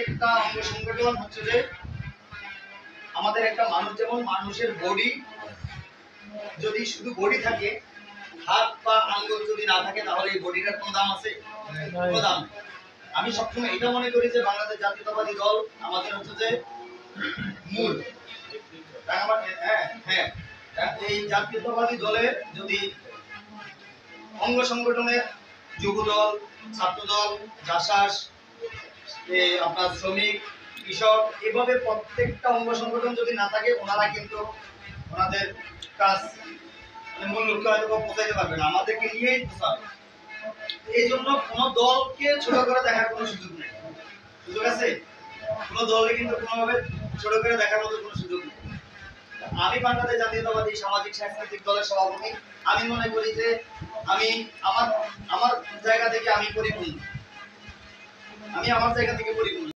প্রত্যেকটা অঙ্গ সংগঠন হচ্ছে যে আমাদের একটা মানুষ, যেমন মানুষের বডি, যদি শুধু বডি থাকে, হাত পা আঙ্গুল যদি না থাকে, তাহলে এই বডিটার কোনো দাম আছে? কোনো দাম নেই। আমি সবসময় এটা মনে করি যে বাংলাদেশ জাতীয়তাবাদী দল আমাদের হচ্ছে যে মূল। হ্যাঁ হ্যাঁ, এই জাতীয়তাবাদী দলের যদি অঙ্গ সংগঠনের যুবদল, ছাত্রদল, জাসাস, আপনার শ্রমিক, কৃষক, এভাবে প্রত্যেকটা অঙ্গ সংগঠন যদি না থাকে, ওনারা কিন্তু ওনাদের কাজ মূল লক্ষ্য হয়তো পৌঁছাইতে পারবে না, আমাদেরকে নিয়েই পৌঁছাবে। এই জন্য কোনো দলকে ছোট করে দেখার কোনো সুযোগ নেই। সুযোগ আছে? কোনো দলকে কিন্তু কোনোভাবে ছোট করে দেখার মতো কোনো সুযোগ নেই। আমি বাংলাদেশ জাতীয়তাবাদী সামাজিক সাংস্কৃতিক দলের সভাপতি। আমি মনে করি যে আমি আমার আমার জায়গা থেকে আমি পরিপূর্ণ। আমি আমার জায়গা থেকে পরিপূর্ণ।